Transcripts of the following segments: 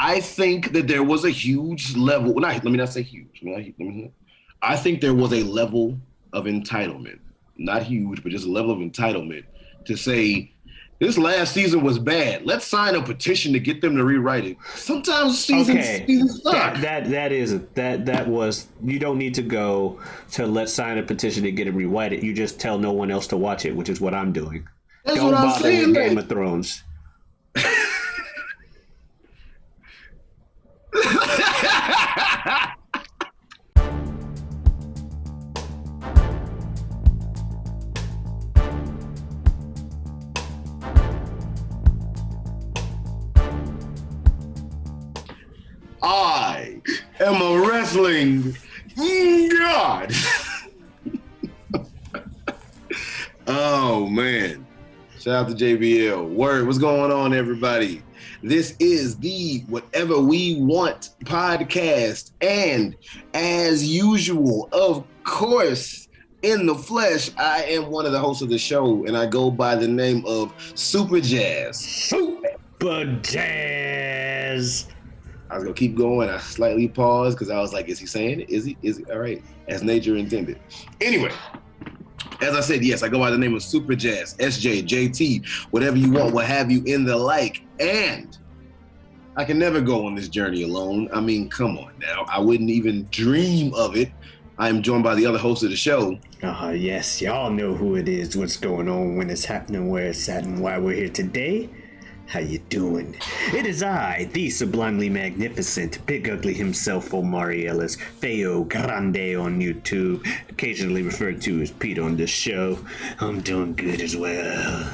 I think that there was a huge level. Let me not say huge. I think there was a level of entitlement, not huge, but just a level of entitlement to say this last season was bad. Let's sign a petition to get them to rewrite it. Sometimes seasons suck. That was, you don't need to go to let's sign a petition to get it rewrite. You just tell no one else to watch it, which is what I'm doing. That's Don't what I'm bother saying. with Game of Thrones. I am a wrestling god. Oh, man. Shout out to JBL. Word, what's going on, everybody? This is the Whatever We Want podcast. And as usual, of course, in the flesh, I am one of the hosts of the show, and I go by the name of Superjaz. Superjaz. I was going to keep going. I slightly paused because I was like, is he saying it? Is he? All right. As nature intended. Anyway. As I said, yes, I go by the name of Superjaz, SJ, JT, whatever you want, what have you in the like. And I can never go on this journey alone. I mean, come on now. I wouldn't even dream of it. I am joined by the other host of the show. Yes, y'all know who it is, what's going on, when it's happening, where it's at, and why we're here today. How you doing? It is I, the sublimely magnificent, big ugly himself, Omari Ellis, feogrande on YouTube, occasionally referred to as Pete on this show. I'm doing good as well.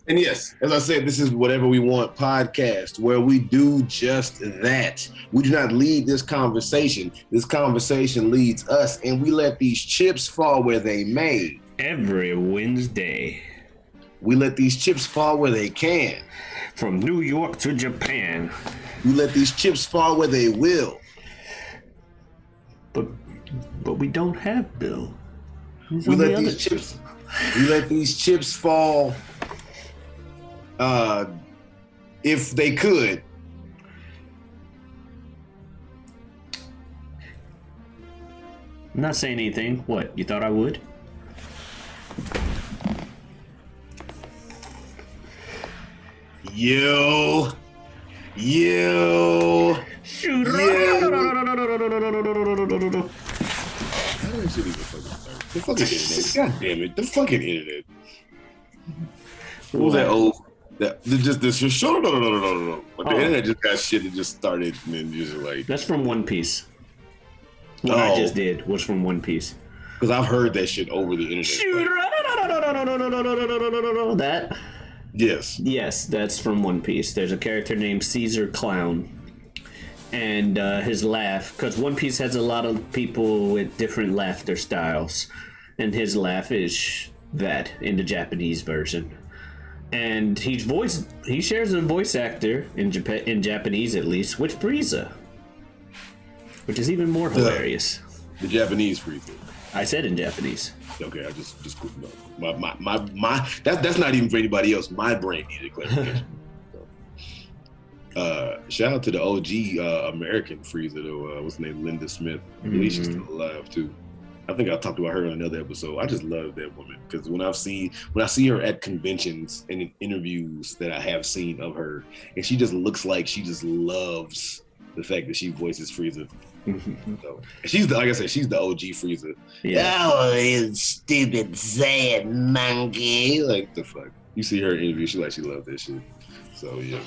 And yes, as I said, this is Whatever We Want podcast, where we do just that. We do not lead this conversation. This conversation leads us, and we let these chips fall where they may. Every Wednesday. We let these chips fall where they can. From New York to Japan. We let these chips fall where they will. But we don't have Bill. We let these chips fall if they could. I'm not saying anything. What, you thought I would? Yo. Shoot. The fucking internet. God damn it. The fucking internet. What was that old? But the internet just got shit that just started and then just like. That's from One Piece. What I just did was from One Piece. Because I've heard that shit over the internet. That? Yes, that's from One Piece. There's a character named Caesar Clown. And his laugh, because One Piece has a lot of people with different laughter styles. And his laugh is that in the Japanese version. And he shares a voice actor, in Japanese at least, with Frieza. Which is even more hilarious. The Japanese Frieza. I said in Japanese. Okay, I just my that's not even for anybody else. My brain needed clarification. Shout out to the OG American Frieza though. What's her name? Linda Smith. I believe she's still alive too. I think I talked about her in another episode. I just love that woman because when I see her at conventions and in interviews that I have seen of her, and she just looks like she just loves the fact that she voices Frieza. So she's like I said, she's the OG Frieza. Yeah. Oh, you stupid sad monkey! Like the fuck. You see her interview, she loves that shit. So yeah.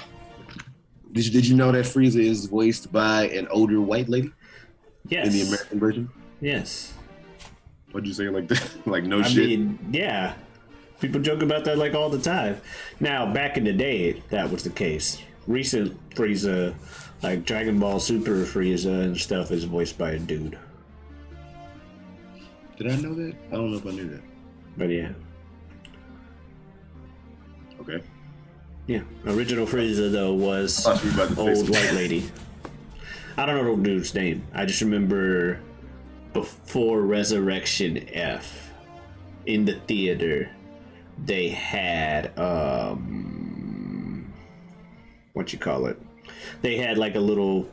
Did you know that Frieza is voiced by an older white lady? Yes. In the American version? Yes. What'd you say like that? Like no shit? I mean, yeah. People joke about that like all the time. Now, back in the day, that was the case. Recent Frieza, like Dragon Ball Super Frieza and stuff, is voiced by a dude. Did I know that? I don't know if I knew that. But yeah. Okay. Yeah. Original Frieza, though, was old white lady. I don't know the dude's name. I just remember before Resurrection F in the theater, they had what you call it? They had like a little,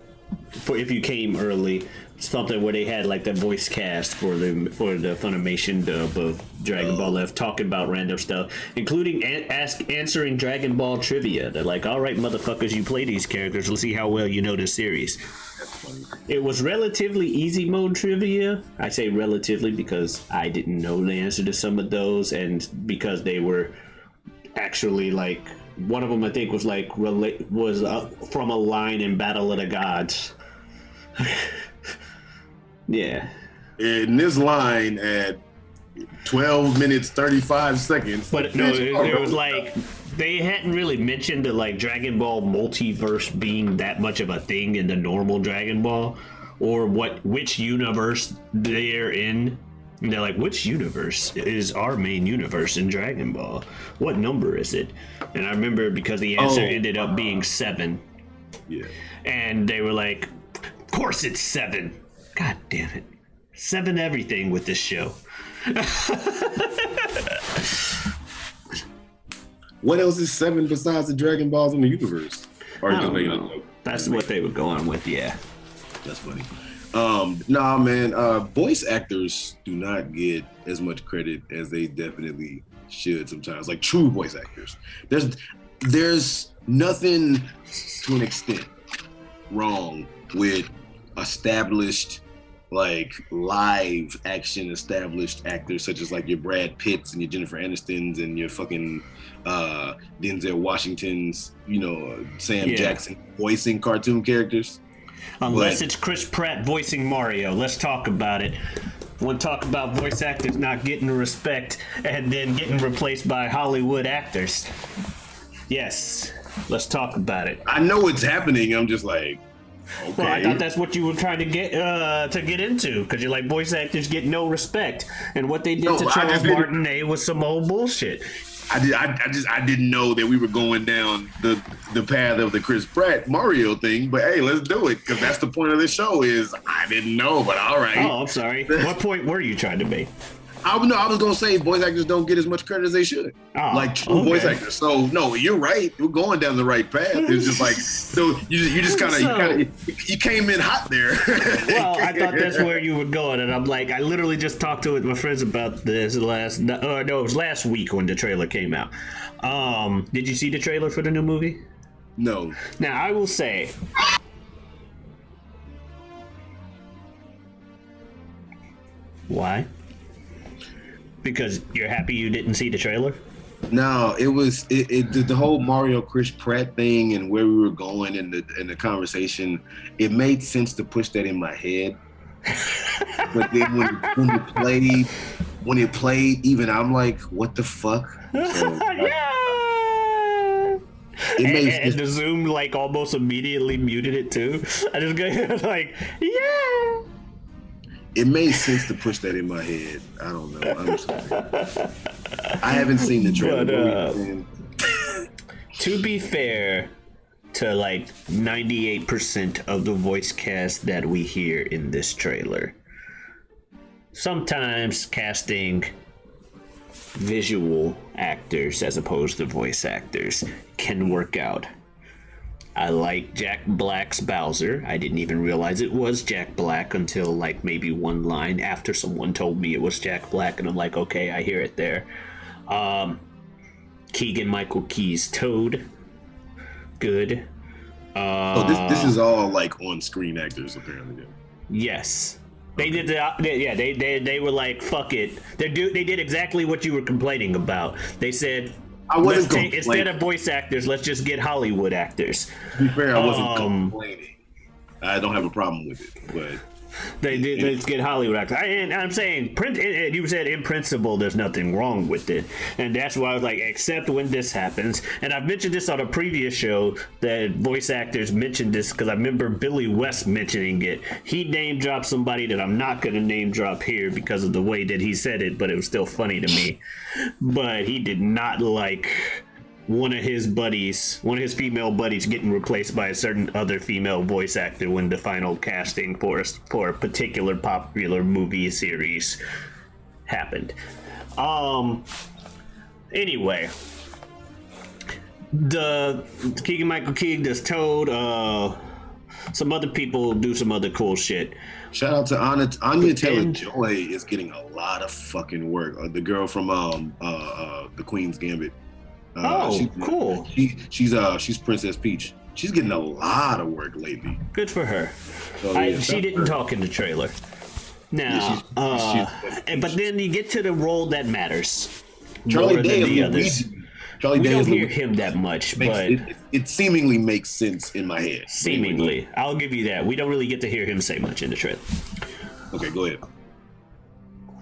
for if you came early, something where they had like the voice cast for the Funimation dub of Dragon Ball F, talking about random stuff, including answering Dragon Ball trivia. They're like, all right, motherfuckers, you play these characters. Let's see how well you know the series. That's funny. It was relatively easy mode trivia. I say relatively because I didn't know the answer to some of those, and because they were actually like, one of them I think was like from a line in Battle of the Gods. Yeah. In this line at 12 minutes 35 seconds. But no, it was like they hadn't really mentioned the like Dragon Ball multiverse being that much of a thing in the normal Dragon Ball, or which universe they're in. And they're like, which universe is our main universe in Dragon Ball? What number is it? And I remember because the answer ended up being 7. Yeah. And they were like, of course it's 7. God damn it. 7 everything with this show. What else is 7 besides the Dragon Balls in the universe? Or I don't know. That's what they were going with, yeah. That's funny. Nah, man. Voice actors do not get as much credit as they definitely should sometimes. Like true voice actors. There's nothing to an extent wrong with established, like live action established actors such as like your Brad Pitts and your Jennifer Anistons and your fucking Denzel Washingtons, Sam Jackson voicing cartoon characters. Unless it's Chris Pratt voicing Mario. Let's talk about it. Want to talk about voice actors not getting respect and then getting replaced by Hollywood actors. Yes, let's talk about it. I know it's happening. I'm just like, okay. Well, I thought that's what you were trying to get into, because you're like, voice actors get no respect, and what they did to Charles Martinet was some old bullshit. I didn't know that we were going down the path of the Chris Pratt Mario thing, but hey, let's do it, because that's the point of the show. Is I didn't know, but all right. Oh, I'm sorry. What point were you trying to make? I was gonna say voice actors don't get as much credit as they should, like true voice actors. So no, you're right. We're going down the right path. It's just like, so you just kind of you came in hot there. Well, I thought that's where you were going, and I'm like, I literally just talked to my friends about this it was last week when the trailer came out. Did you see the trailer for the new movie? No. Now I will say, why? Because you're happy you didn't see the trailer? No, it was the whole Mario Chris Pratt thing and where we were going in the conversation. It made sense to push that in my head, but then when it played, even I'm like, what the fuck? So, yeah. And the Zoom like almost immediately muted it too. I just got like, yeah. It made sense to push that in my head. I don't know. I'm sorry. I haven't seen the trailer. To be fair to like 98% of the voice cast that we hear in this trailer, sometimes casting visual actors as opposed to voice actors can work out. I like Jack Black's Bowser. I didn't even realize it was Jack Black until like maybe one line after someone told me it was Jack Black, and I'm like, okay, I hear it there. Keegan-Michael Key's Toad. Good. This is all like on-screen actors apparently. Yes. They did they were like, fuck it. They did exactly what you were complaining about. They said, instead of voice actors, let's just get Hollywood actors. To be fair, I wasn't complaining. I don't have a problem with it, but let's get Hollywood actors. And I'm saying, you said in principle, there's nothing wrong with it, and that's why I was like, except when this happens. And I've mentioned this on a previous show that voice actors mentioned this because I remember Billy West mentioning it. He name dropped somebody that I'm not going to name drop here because of the way that he said it, but it was still funny to me. But he did not like one of his female buddies getting replaced by a certain other female voice actor when the final casting for a particular popular movie series happened. Anyway, the Keegan-Michael Key does Toad. Some other people do some other cool shit. Shout out to Anya Taylor-Joy is getting a lot of fucking work. The girl from the Queen's Gambit. Cool. She's Princess Peach. She's getting a lot of work lately. Good for her. She didn't talk in the trailer. Now, but then you get to the role that matters. Charlie Day is Luigi. We don't hear him that much, but it seemingly makes sense in my head. Seemingly, I'll give you that. We don't really get to hear him say much in the trailer. Okay, go ahead.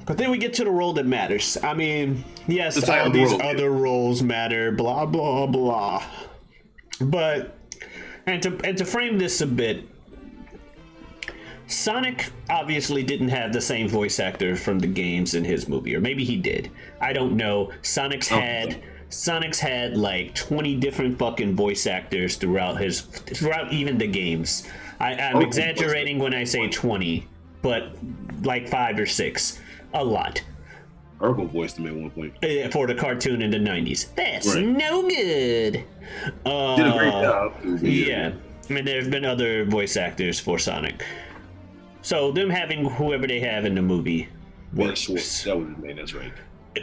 But then we get to the role that matters. I mean, yes, all these other roles matter. Blah blah blah. But and to frame this a bit, Sonic obviously didn't have the same voice actor from the games in his movie, or maybe he did. I don't know. Sonic's had like 20 different fucking voice actors throughout even the games. I'm exaggerating when I say 20, but like 5 or 6. A lot. Urkel voiced him at one point. For the cartoon in the 90s. That's no good. Did a great job. Yeah. I mean, there's been other voice actors for Sonic. So them having whoever they have in the movie works. That was his name, that's right.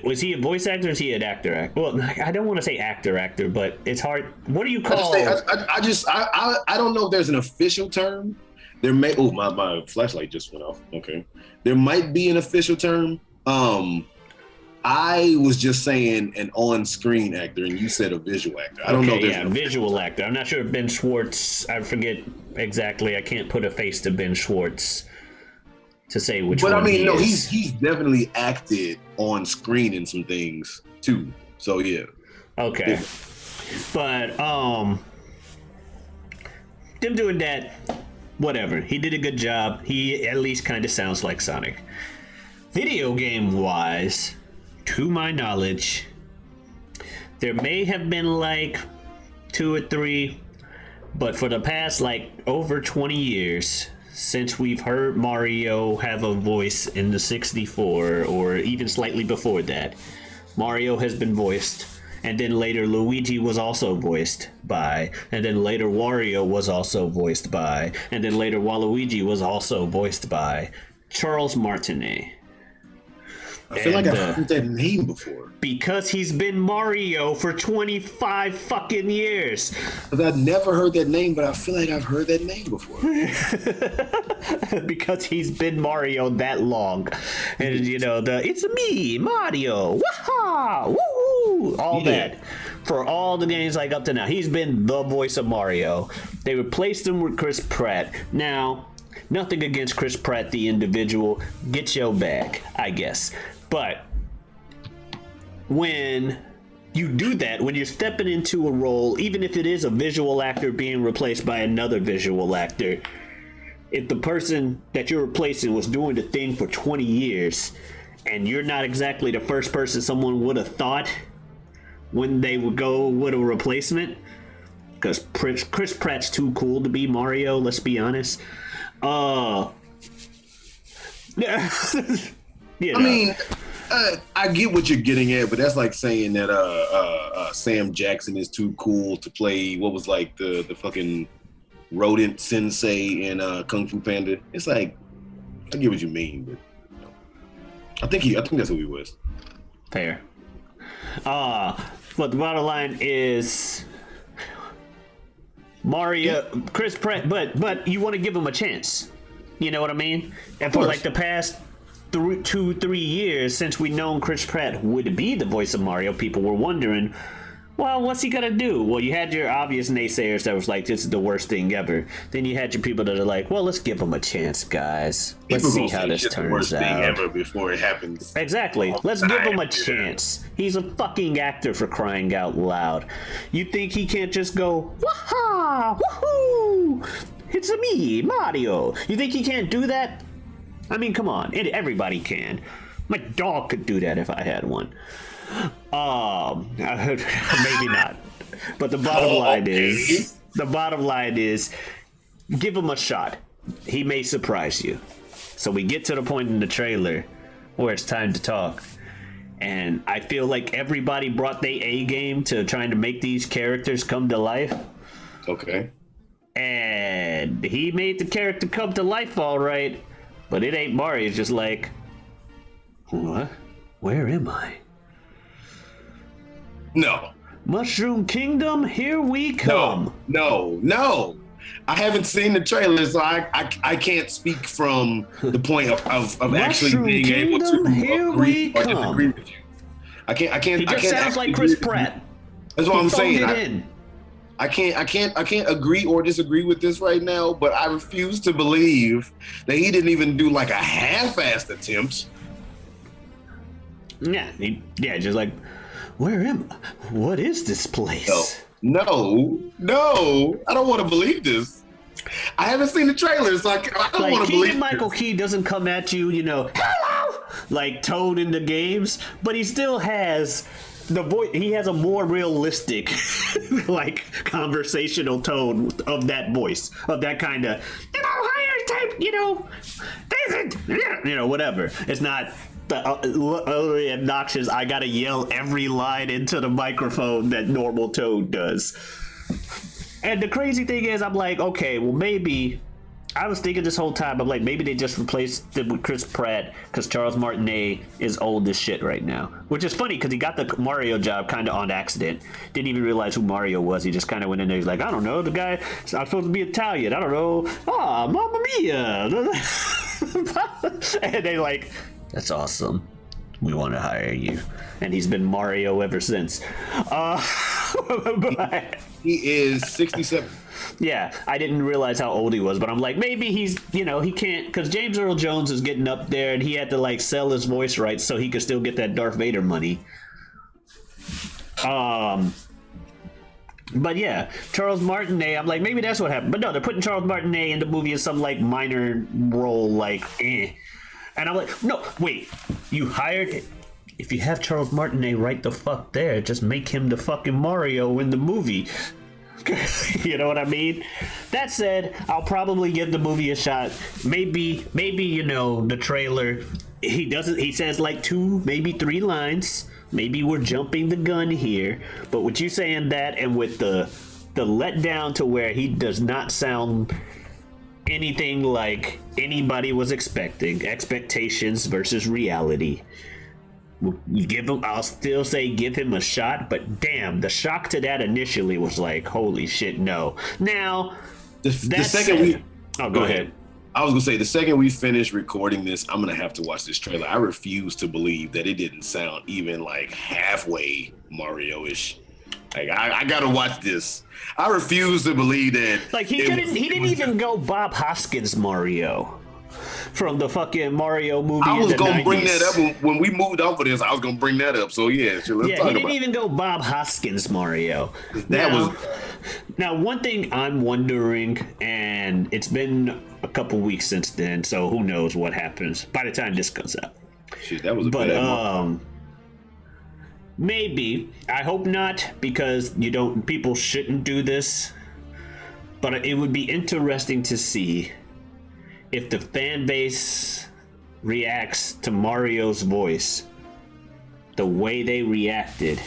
Was he a voice actor or is he an actor? Well, I don't want to say actor, but it's hard. What do you call... I don't know if there's an official term. There may... Oh, my flashlight just went off. Okay. There might be an official term. I was just saying an on-screen actor, and you said a visual actor. I don't know. Visual actor. I'm not sure if Ben Schwartz... I forget exactly. I can't put a face to Ben Schwartz to say which one. But I mean, he's definitely acted on screen in some things too. So yeah. Okay. Yeah. But them doing that, whatever. He did a good job. He at least kind of sounds like Sonic. Video game wise, to my knowledge, there may have been like 2 or 3, but for the past like over 20 years since we've heard Mario have a voice in the 64, or even slightly before that, Mario has been voiced, and then later Luigi was also voiced by, and then later Wario was also voiced by, and then later Waluigi was also voiced by Charles Martinet. I feel like I've heard that name before. Because he's been Mario for 25 fucking years. But I've never heard that name, but I feel like I've heard that name before. Because he's been Mario that long. And, you know, it's me, Mario, waha, woo, all that. For all the games like up to now. He's been the voice of Mario. They replaced him with Chris Pratt. Now, nothing against Chris Pratt, the individual. Get your bag, I guess. But when you do that, when you're stepping into a role, even if it is a visual actor being replaced by another visual actor, if the person that you're replacing was doing the thing for 20 years and you're not exactly the first person someone would have thought when they would go with a replacement, because Chris Pratt's too cool to be Mario, let's be honest. I mean, I get what you're getting at, but that's like saying that Sam Jackson is too cool to play what was like the fucking rodent sensei in Kung Fu Panda. It's like, I get what you mean, but I think that's who he was. Fair. But the bottom line is Mario, Chris Pratt, but you want to give him a chance. You know what I mean? And for like the past 2-3 years since we known Chris Pratt would be the voice of Mario, people were wondering, well, what's he gonna do? Well, you had your obvious naysayers that was like, this is the worst thing ever. Then you had your people that are like, well, let's give him a chance, guys. Let's see how this turns out. The worst thing ever before it happens. Exactly. Let's give him a chance. He's a fucking actor, for crying out loud. You think he can't just go, waha, woohoo, it's me, Mario? You think he can't do that? I mean, come on. Everybody can. My dog could do that if I had one. Maybe not. But the bottom line is, give him a shot. He may surprise you. So we get to the point in the trailer where it's time to talk. And I feel like everybody brought their A game to trying to make these characters come to life. Okay. And he made the character come to life all right, but it ain't Mario. It's just like, what? Where am I? No. Mushroom Kingdom, here we come. No. I haven't seen the trailer, so I can't speak from the point of actually being able to here agree we or come. disagree with you. I can't. He just sounds like Chris Pratt. That's what I'm saying. I can't agree or disagree with this right now, but I refuse to believe that he didn't even do like a half-assed attempt. Yeah, just like, where am I? What is this place? No, I don't want to believe this. I haven't seen the trailer, so I don't want to believe. Michael Key doesn't come at you, hello, like Toad in the games, but he still has the voice. He has a more realistic, like conversational tone of that voice, of that kind of, higher type, whatever. It's not the obnoxious, I gotta yell every line into the microphone that normal Toad does. And the crazy thing is, I'm like, okay, well, maybe I was thinking this whole time, I'm like, maybe they just replaced it with Chris Pratt because Charles Martinet is old as shit right now. Which is funny because he got the Mario job kind of on accident. Didn't even realize who Mario was. He just kind of went in there. He's like, I don't know, the guy, I'm supposed to be Italian. I don't know. Ah, Mamma Mia. And they like, that's awesome. We want to hire you. And he's been Mario ever since. But he is 67. Yeah, I didn't realize how old he was, but I'm like, maybe he's, he can't, because James Earl Jones is getting up there, and he had to, like, sell his voice rights so he could still get that Darth Vader money. But yeah, Charles Martinet, I'm like, maybe that's what happened. But no, they're putting Charles Martinet in the movie as some, like, minor role, like, And I'm like, no, wait, you hired it. If you have Charles Martinet right the fuck there, just make him the fucking Mario in the movie. You know what I mean? That said, I'll probably give the movie a shot. Maybe, the trailer, he says like 2, maybe 3 lines. Maybe we're jumping the gun here. But with you saying that and with the letdown to where he does not sound anything like anybody was expecting, expectations versus reality. I'll still say give him a shot, but damn, the shock to that initially was like, holy shit, no. Now, the second we... Oh, go ahead. I was going to say, the second we finish recording this, I'm going to have to watch this trailer. I refuse to believe that it didn't sound even like halfway Mario-ish. Like, I got to watch this. I refuse to believe that... Like, he didn't even go Bob Hoskins Mario from the fucking Mario movie. I was going to bring that up when we moved off of this. I was going to bring that up. So, yeah, sure, let's talk about it. He didn't even go Bob Hoskins Mario. Now, one thing I'm wondering, and it's been a couple weeks since then, so who knows what happens by the time this comes out. Shit, that was a bad moment. Maybe, I hope not, because people shouldn't do this, but it would be interesting to see if the fan base reacts to Mario's voice the way they reacted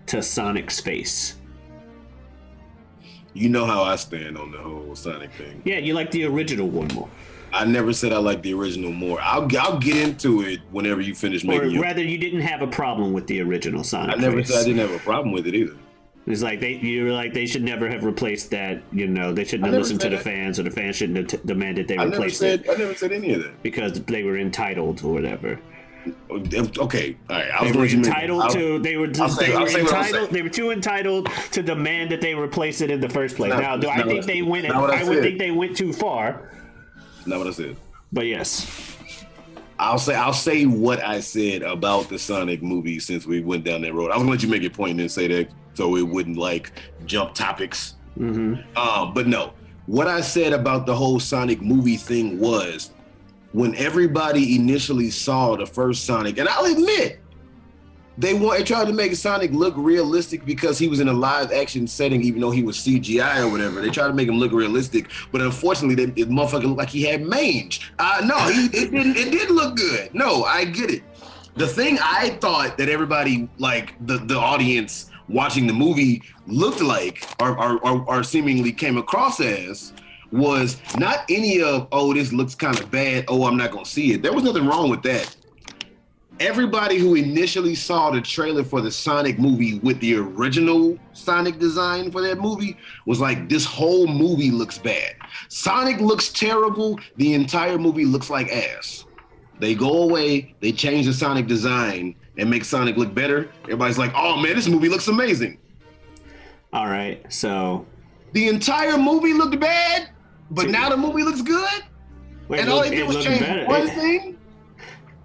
to Sonic's face. You know how I stand on the whole Sonic thing. Yeah, you like the original one more. I never said I like the original more. I'll get into it whenever you finish making it. Or rather, you didn't have a problem with the original Sonic. I never said I didn't have a problem with it either. It's like you were like they should never have replaced that. They shouldn't have listened to the fans, or the fans shouldn't have demanded they replace it. I never said any of that because they were entitled or whatever. Okay, all right. They were too entitled to demand that they replace it in the first place. Now, do I think they went? I would think they went too far. Not what I said. But yes. I'll say what I said about the Sonic movie since we went down that road. I was gonna let you make your point and then say that so it wouldn't like jump topics. Mm-hmm. But no, what I said about the whole Sonic movie thing was when everybody initially saw the first Sonic, and I'll admit they tried to make Sonic look realistic because he was in a live action setting, even though he was CGI or whatever. They tried to make him look realistic, but unfortunately, the motherfucker looked like he had mange. No, it didn't look good. No, I get it. The thing I thought that everybody, like the audience watching the movie, looked like or seemingly came across as was not any of, oh, this looks kind of bad, oh, I'm not gonna see it. There was nothing wrong with that. Everybody who initially saw the trailer for the Sonic movie with the original Sonic design for that movie was like, this whole movie looks bad. Sonic looks terrible. The entire movie looks like ass. They go away, they change the Sonic design and make Sonic look better. Everybody's like, oh man, this movie looks amazing. All right, so. The entire movie looked bad, but now the movie looks good? And all they did was change one thing?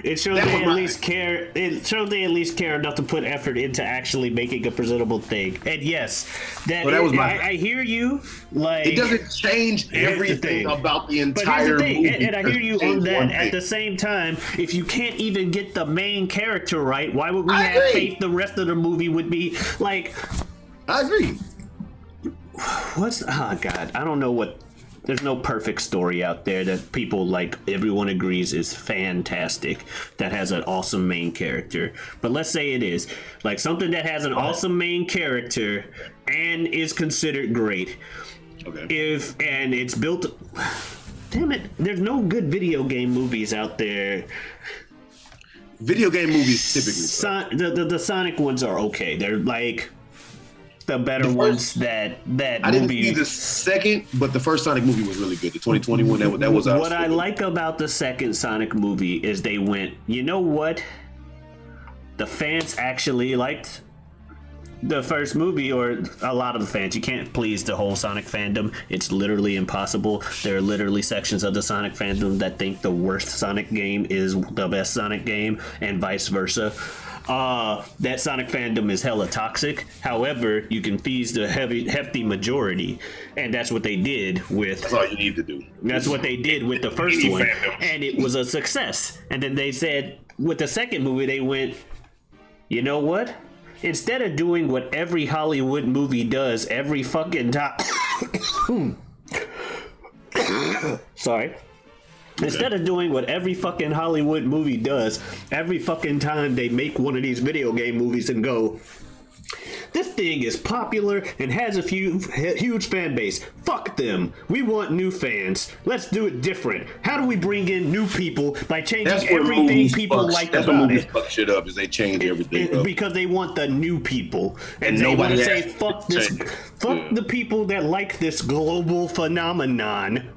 It showed they at least care. It showed they at least care enough to put effort into actually making a presentable thing. And yes, that was I hear you. Like, it doesn't change everything about the entire movie. And I hear you on that. At the same time, if you can't even get the main character right, why would we have faith the rest of the movie would be like? I agree. Oh God, I don't know what. There's no perfect story out there that people like everyone agrees is fantastic, that has an awesome main character. But let's say it is like something that has an awesome main character and is considered great. Okay. And it's built. Damn it! There's no good video game movies out there. Video game movies typically. The Sonic ones are okay. They're like. The better ones that I didn't see the second, but the first Sonic movie was really good. The 2021 that was what I like about the second Sonic movie is they went, you know what? The fans actually liked the first movie, or a lot of the fans. You can't please the whole Sonic fandom. It's literally impossible. There are literally sections of the Sonic fandom that think the worst Sonic game is the best Sonic game, and vice versa. That Sonic fandom is hella toxic. However, you can please the hefty majority, and that's what they did with. That's all you need to do. That's what they did with the first one, and it was a success. And then they said with the second movie, they went, you know what? Instead of doing what every Hollywood movie does every fucking time. Sorry. Instead of doing what every fucking Hollywood movie does every fucking time they make one of these video game movies and go, this thing is popular and has a huge fan base. Fuck them. We want new fans. Let's do it different. How do we bring in new people by changing everything people like about it? That's what movies fuck shit up, is they change everything up. Because they want the new people. And they want to say, fuck this. Fuck the people that like this global phenomenon.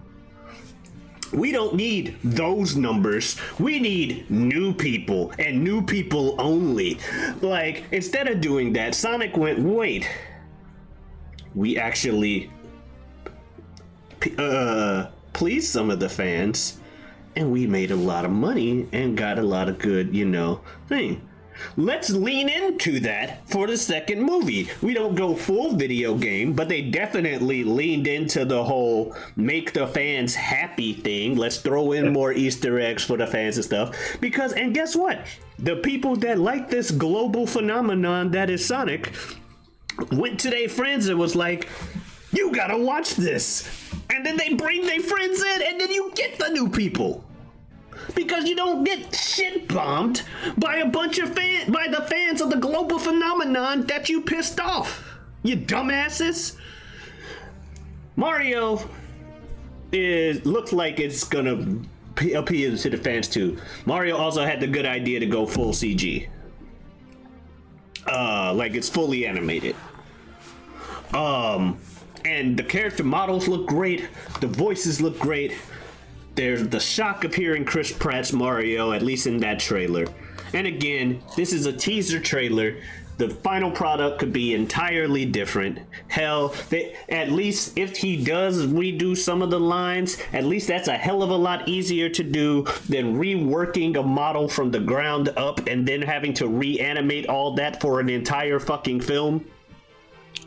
We don't need those numbers. We need new people, and new people only. Like, instead of doing that, Sonic went, wait. We actually pleased some of the fans, and we made a lot of money and got a lot of good, thing. Let's lean into that for the second movie. We don't go full video game, but they definitely leaned into the whole make the fans happy thing. Let's throw in more Easter eggs for the fans and stuff. And guess what? The people that like this global phenomenon that is Sonic went to their friends and was like, you gotta watch this. And then they bring their friends in, and then you get the new people. Because you don't get shit bombed by a bunch of by the fans of the global phenomenon that you pissed off. You dumbasses. Mario looks like it's gonna appeal to the fans too. Mario also had the good idea to go full CG. Like it's fully animated. And the character models look great. The voices look great. There's the shock of hearing Chris Pratt's Mario, at least in that trailer. And again, this is a teaser trailer. The final product could be entirely different. Hell, at least if he does redo some of the lines, at least that's a hell of a lot easier to do than reworking a model from the ground up and then having to reanimate all that for an entire fucking film.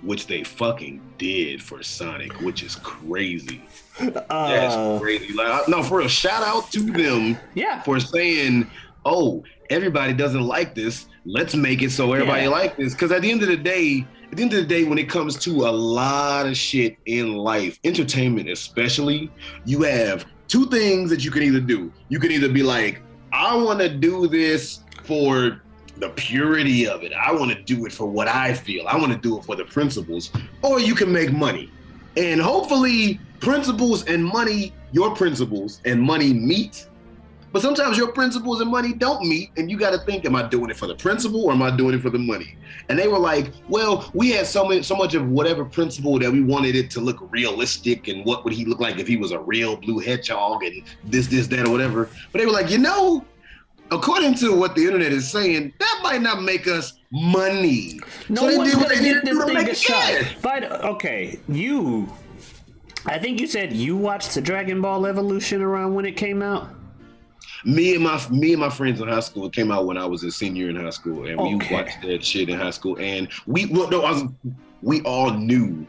Which they fucking did for Sonic, which is crazy. That's crazy. Like, no, for real, shout out to them for saying, oh, everybody doesn't like this. Let's make it so everybody like this. Because at the end of the day, when it comes to a lot of shit in life, entertainment especially, you have two things that you can either do. You can either be like, I want to do this for the purity of it. I want to do it for what I feel. I want to do it for the principles. Or you can make money. And hopefully principles and money, your principles and money meet. But sometimes your principles and money don't meet, and you got to think, am I doing it for the principle or am I doing it for the money? And they were like, well, we had so much of whatever principle that we wanted it to look realistic, and what would he look like if he was a real blue hedgehog and this, that, or whatever. But they were like, according to what the internet is saying, that might not make us money. No one's gonna get this thing a shot. But okay, I think you said you watched the Dragon Ball Evolution around when it came out. Me and my friends in high school, it came out when I was a senior in high school, and we watched that shit in high school. And we all knew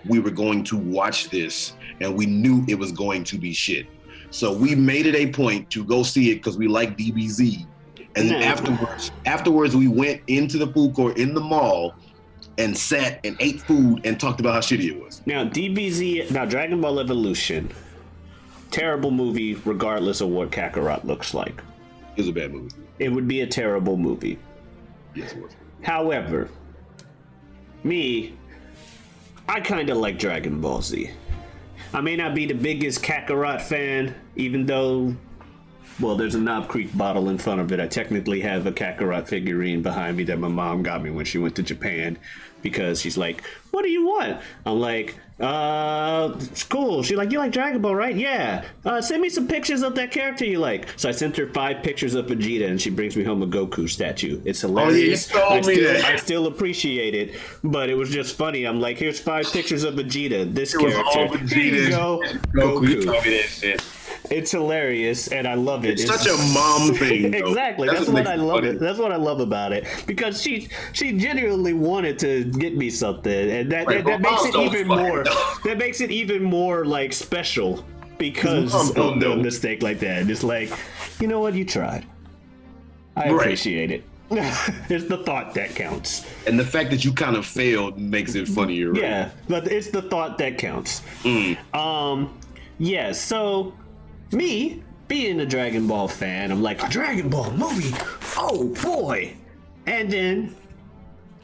we were going to watch this, and we knew it was going to be shit. So we made it a point to go see it because we like DBZ. And then afterwards, we went into the food court in the mall and sat and ate food and talked about how shitty it was. Now, Dragon Ball Evolution, terrible movie regardless of what Kakarot looks like. It was a bad movie. It would be a terrible movie. Yes, it was. However, I kind of like Dragon Ball Z. I may not be the biggest Kakarot fan, even though, well, there's a Knob Creek bottle in front of it. I technically have a Kakarot figurine behind me that my mom got me when she went to Japan, because she's like, what do you want? I'm like, it's cool. She's like, you like Dragon Ball, right? Yeah. Send me some pictures of that character you like. So I sent her 5 pictures of Vegeta, and she brings me home a Goku statue. It's hilarious. Oh, yeah, I still appreciate it, but it was just funny. I'm like, here's 5 pictures of Vegeta. This character. Here you go. Goku. You told me that shit. It's hilarious, and I love it. It's such a mom thing. Exactly. That's what I love it. That's what I love about it, because she genuinely wanted to get me something, and that makes it even more. That makes it even more like special because of the mistake like that. And it's like, you know what? You tried. I appreciate it. It's the thought that counts. And the fact that you kind of failed makes it funnier. Right? Yeah, but it's the thought that counts. Yeah. So, me being a Dragon Ball fan, I'm like, a Dragon Ball movie? Oh boy! And then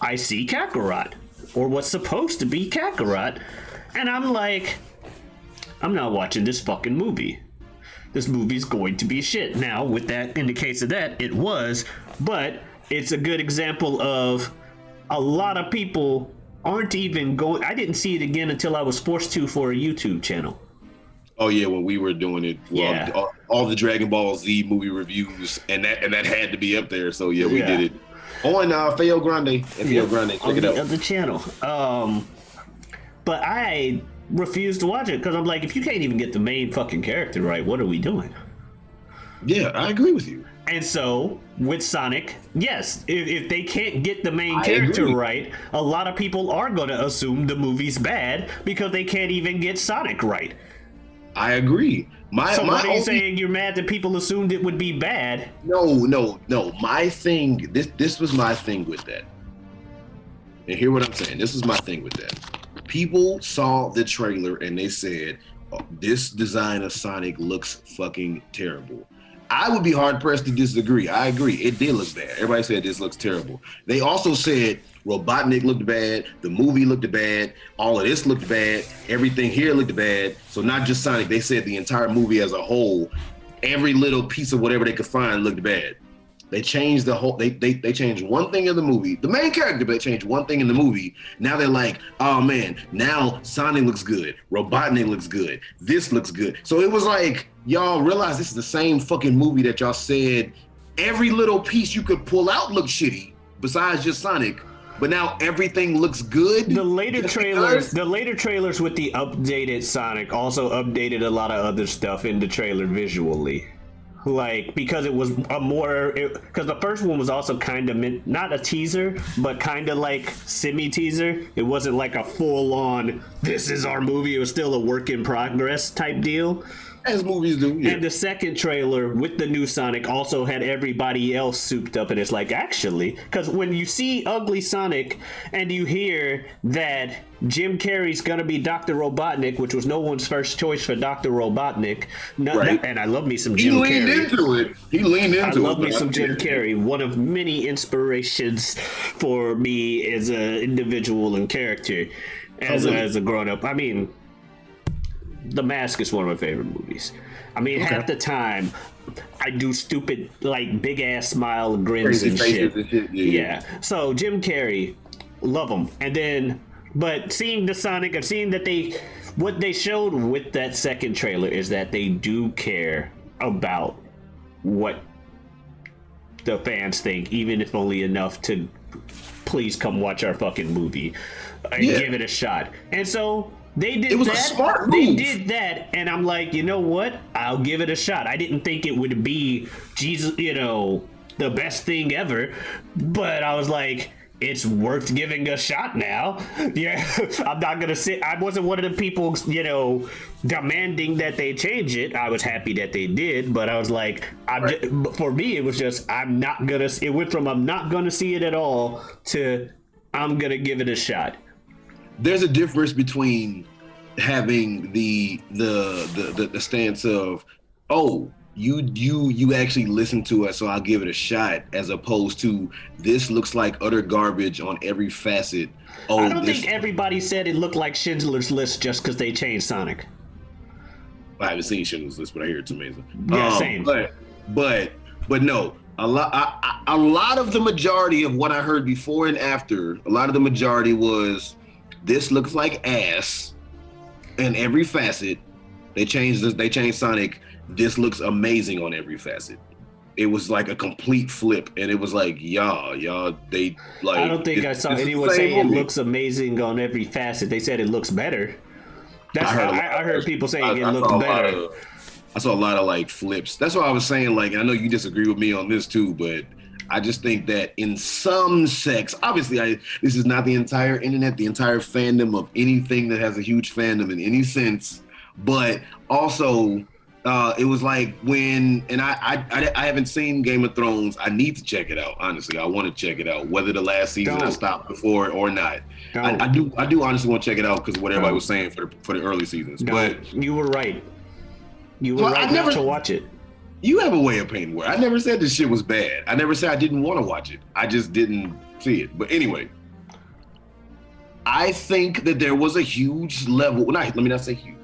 I see Kakarot, or what's supposed to be Kakarot, and I'm like, I'm not watching this fucking movie. This movie's going to be shit. Now, with that, in the case of that, it was, but it's a good example of a lot of people aren't even going. I didn't see it again until I was forced to for a YouTube channel. Oh yeah, when we were doing it, all the Dragon Ball Z movie reviews, and that had to be up there. So yeah, we did it on feogrande. Feogrande, check it out. The channel. But I refused to watch it because I'm like, if you can't even get the main fucking character right, what are we doing? Yeah, I agree with you. And so with Sonic, yes, if they can't get the main character right, a lot of people are going to assume the movie's bad because they can't even get Sonic right. I agree. So what are you saying? You're mad that people assumed it would be bad? No. My thing, this was my thing with that. And hear what I'm saying. This is my thing with that. People saw the trailer and they said, this design of Sonic looks fucking terrible. I would be hard pressed to disagree. I agree. It did look bad. Everybody said this looks terrible. They also said Robotnik looked bad. The movie looked bad. All of this looked bad. Everything here looked bad. So not just Sonic. They said the entire movie as a whole, every little piece of whatever they could find looked bad. They changed the whole. They changed one thing in the movie. The main character, but they changed one thing in the movie. Now they're like, oh man, now Sonic looks good. Robotnik looks good. This looks good. So it was like, y'all realize this is the same fucking movie that y'all said every little piece you could pull out looked shitty, besides just Sonic. But now everything looks good. The later trailers with the updated Sonic also updated a lot of other stuff in the trailer visually. Like, because it was because the first one was also kind of meant, not a teaser, but kind of like semi-teaser. It wasn't like a full-on, this is our movie. It was still a work in progress type deal. As movies do, yeah. And the second trailer with the new Sonic also had everybody else souped up, and it's like, actually, because when you see Ugly Sonic and you hear that Jim Carrey's gonna be Dr. Robotnik, which was no one's first choice for Dr. Robotnik, and I love me some Jim Carrey. He leaned into it. I love me some Jim Carrey. One of many inspirations for me as an individual and character, as a grown-up. I mean, The Mask is one of my favorite movies. I mean, half the time, I do stupid, like, big-ass smile grins and shit. Yeah. So, Jim Carrey, love him. And then, but seeing the Sonic, I've seen that what they showed with that second trailer is that they do care about what the fans think, even if only enough to please come watch our fucking movie and give it a shot. And so they did that. A smart move. They did that, and I'm like, you know what? I'll give it a shot. I didn't think it would be Jesus, the best thing ever, but I was like, it's worth giving a shot now. Yeah, I'm not gonna sit. I wasn't one of the people, demanding that they change it. I was happy that they did, but I was like, for me, it was just I'm not gonna. It went from I'm not gonna see it at all to I'm gonna give it a shot. There's a difference between having the stance of, oh, you actually listen to it, so I'll give it a shot, as opposed to this looks like utter garbage on every facet. Oh, I don't think everybody said it looked like Schindler's List just because they changed Sonic. I haven't seen Schindler's List, but I hear it's amazing. Yeah, same. But no, a lot of the majority of what I heard before and after, a lot of the majority was, this looks like ass in every facet. They changed Sonic. This looks amazing on every facet. It was like a complete flip, and it was like, y'all, they like. I don't think I saw anyone say it looks amazing on every facet. They said it looks better. I heard people saying it looked better. I saw a lot of like flips. That's why I was saying, like, I know you disagree with me on this too, but I just think that in some sects, obviously, this is not the entire internet, the entire fandom of anything that has a huge fandom in any sense, but also. It was like when, and I haven't seen Game of Thrones. I need to check it out. Honestly, I want to check it out. Whether the last season I stopped before it or not, I do honestly want to check it out because what everybody was saying for the early seasons. But you were right. You were right not to watch it. You have a way of painting words. I never said this shit was bad. I never said I didn't want to watch it. I just didn't see it. But anyway, I think that there was a huge level. Let me not say huge.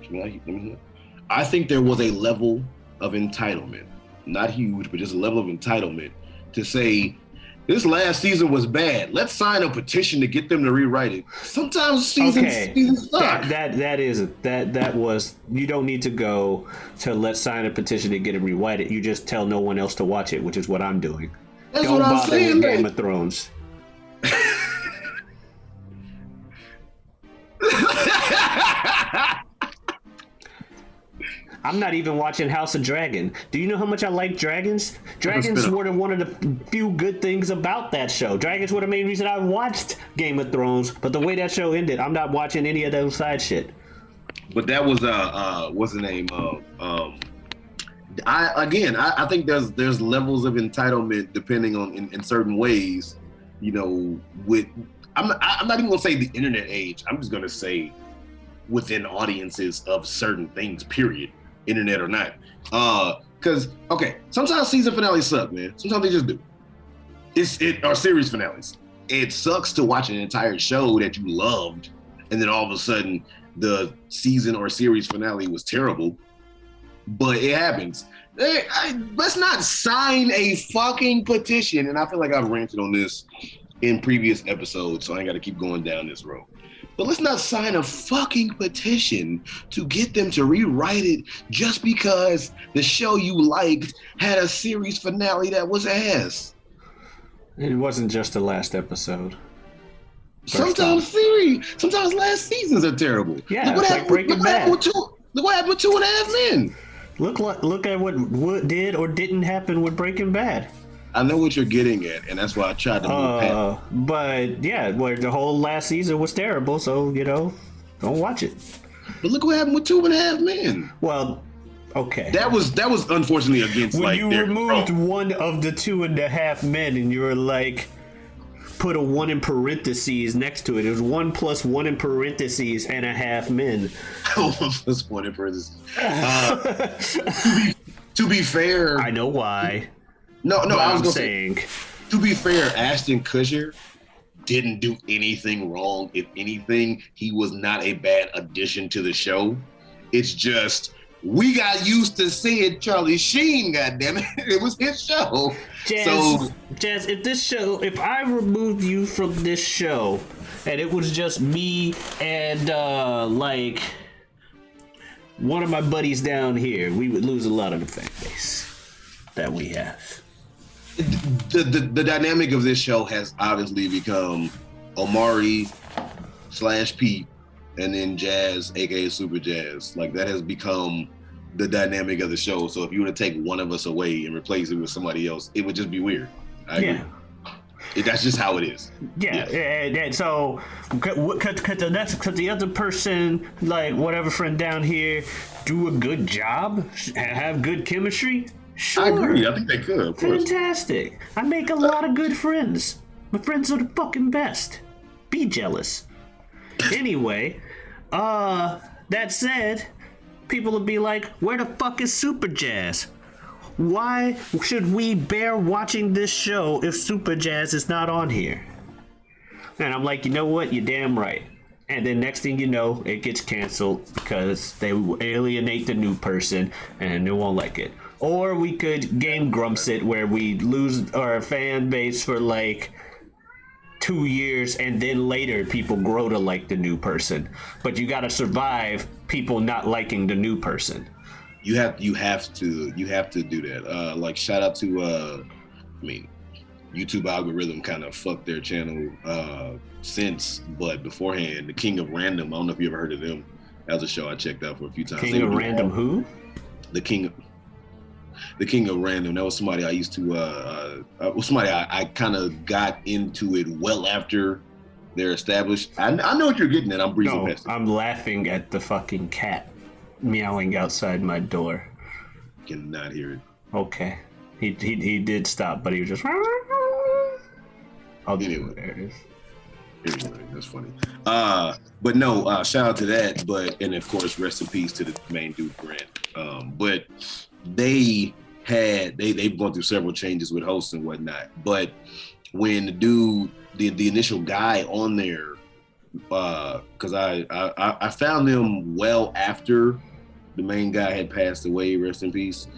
I think there was a level of entitlement, not huge, but just a level of entitlement to say, this last season was bad. Let's sign a petition to get them to rewrite it. Sometimes seasons suck. That was, you don't need to go to let's sign a petition to get it rewrite it. You just tell no one else to watch it, which is what I'm doing. That's what I'm saying. Game of Thrones. I'm not even watching House of Dragon. Do you know how much I like dragons? Dragons were one of the few good things about that show. Dragons were the main reason I watched Game of Thrones, but the way that show ended, I'm not watching any of those side shit. But that was what's the name? I think there's levels of entitlement depending on in certain ways. With I'm not even gonna say the internet age. I'm just gonna say within audiences of certain things. Period. Internet or not. Because sometimes season finales suck, man. Sometimes they just do. Or series finales. It sucks to watch an entire show that you loved, and then all of a sudden the season or series finale was terrible. But it happens. Let's not sign a fucking petition. And I feel like I've ranted on this in previous episodes, so I ain't got to keep going down this road. But let's not sign a fucking petition to get them to rewrite it just because the show you liked had a series finale that was ass. It wasn't just the last episode. Sometimes last seasons are terrible. Yeah, like Breaking Bad. Look what happened with 2.5 Men. Look at what did or didn't happen with Breaking Bad. I know what you're getting at, and that's why I tried to move past. But yeah, the whole last season was terrible, so don't watch it. But look what happened with 2.5 Men. Well, Okay. That was unfortunately against when like you their removed one of the 2.5 men, and you were like, put a 1 in parentheses next to it. It was 1 plus 1 in parentheses and a half men. 1 plus 1 in parentheses. To be fair, I know why. No, I was I'm saying. To be fair, Ashton Kutcher didn't do anything wrong. If anything, he was not a bad addition to the show. It's just we got used to seeing Charlie Sheen. Goddamn it, it was his show. Jazz, if I removed you from this show, and it was just me and like one of my buddies down here, we would lose a lot of the fan base that we have. The dynamic of this show has obviously become Omari / Pete and then Jazz, aka Superjaz. Like that has become the dynamic of the show. So if you were to take one of us away and replace it with somebody else, it would just be weird. I agree. That's just how it is. Yeah, and so because the other person, like whatever friend down here, do a good job, have good chemistry. Sure. I agree. I think they could. Of course. Fantastic. I make a lot of good friends. My friends are the fucking best. Be jealous. Anyway, that said, people will be like, where the fuck is Superjaz? Why should we bear watching this show if Superjaz is not on here? And I'm like, you know what? You're damn right. And then next thing you know, it gets canceled because they alienate the new person and they won't like it. Or we could Game Grumps it where we lose our fan base for like 2 years and then later people grow to like the new person. But you gotta survive people not liking the new person. You have to do that. Like shout out to YouTube algorithm kind of fucked their channel since, but beforehand, the King of Random, I don't know if you ever heard of them. That was a show I checked out for a few times. King of Random who? The King of Random. That was somebody I used to somebody I kind of got into it well after they're established. I know what you're getting at. I'm breezing past it. I'm laughing at the fucking cat meowing outside my door. Cannot hear it. Okay. He did stop, but he was just anyway, there it is. Anyway, that's funny. But no, shout out to that. And of course, rest in peace to the main dude, Grant. But they've gone through several changes with hosts and whatnot. But when the dude, the initial guy on there, because I found them well after the main guy had passed away, rest in peace.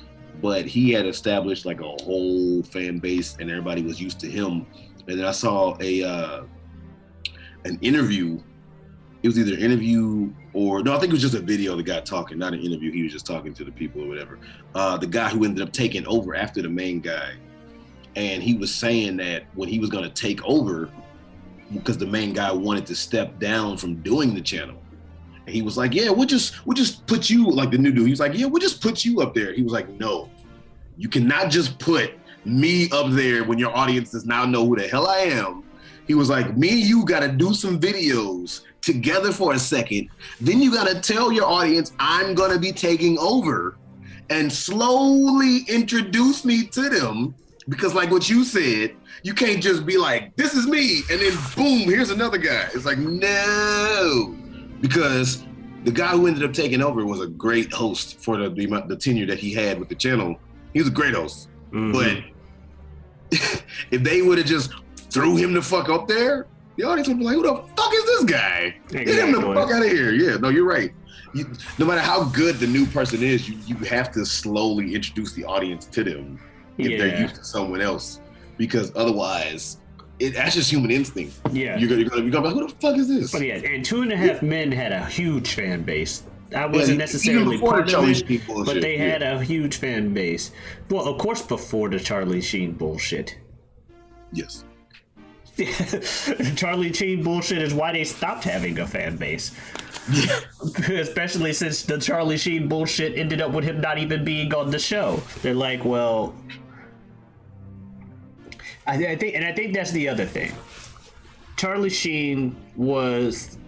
But he had established like a whole fan base, and everybody was used to him. And then I saw an interview. It was either an interview or no, I think it was just a video of the guy talking, not an interview. He was just talking to the people or whatever. The guy who ended up taking over after the main guy, and he was saying that when he was going to take over, because the main guy wanted to step down from doing the channel, and he was like, "Yeah, we'll just put you," like the new dude. He was like, "Yeah, we'll just put you up there." He was like, "No, you cannot just put me up there when your audience does not know who the hell I am." He was like, "Me and you got to do some videos together for a second. Then you got to tell your audience I'm going to be taking over and slowly introduce me to them." Because like what you said, you can't just be like, "This is me," and then boom, here's another guy. It's like, no. Because the guy who ended up taking over was a great host for the tenure that he had with the channel. He was a great host. Mm-hmm. But if they would have just threw him the fuck up there, the audience would be like, "Who the fuck is this guy? Exactly. Get him the fuck out of here." Yeah, no, you're right. No matter how good the new person is, you have to slowly introduce the audience to them if they're used to someone else. Because otherwise, that's just human instinct. Yeah. You're gonna be like, "Who the fuck is this?" But yeah, and 2.5 Men had a huge fan base. I wasn't necessarily part of it, but they had a huge fan base. Well, of course, before the Charlie Sheen bullshit. Yes. Charlie Sheen bullshit is why they stopped having a fan base. Yeah. Especially since the Charlie Sheen bullshit ended up with him not even being on the show. They're like, well, I think that's the other thing. Charlie Sheen was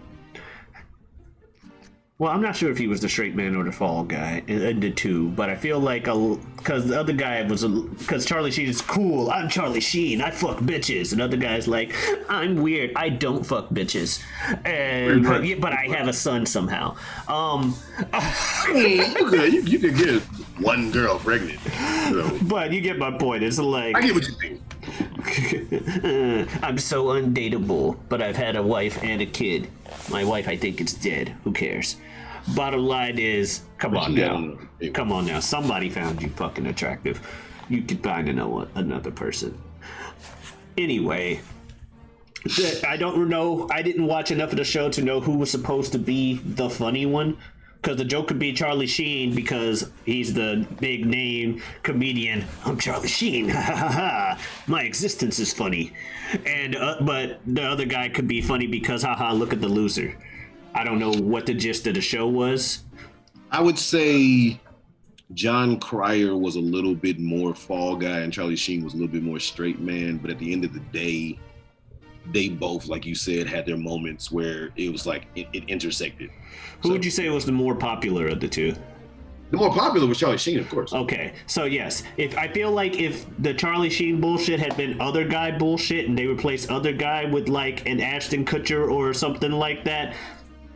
Well, I'm not sure if he was the straight man or the fall guy in the two, but I feel like because the other guy was because Charlie Sheen is cool. I'm Charlie Sheen. I fuck bitches. And other guy's like, I'm weird. I don't fuck bitches, and but I have a son somehow. You could get one girl pregnant. So. But you get my point. It's like I get what you think. I'm so undateable, but I've had a wife and a kid. My wife, I think, is dead. Who cares? Bottom line is, come on now. Somebody found you fucking attractive. You could find another person. Anyway, I don't know. I didn't watch enough of the show to know who was supposed to be the funny one. Because the joke could be Charlie Sheen because he's the big name comedian. I'm Charlie Sheen. Ha ha ha. My existence is funny. And but the other guy could be funny because haha, look at the loser. I don't know what the gist of the show was. I would say John Cryer was a little bit more fall guy and Charlie Sheen was a little bit more straight man. But at the end of the day, they both, like you said, had their moments where it was like it intersected. Who would you say was the more popular of the two? The more popular was Charlie Sheen, of course. Okay, so yes, I feel like if the Charlie Sheen bullshit had been other guy bullshit and they replaced other guy with like an Ashton Kutcher or something like that,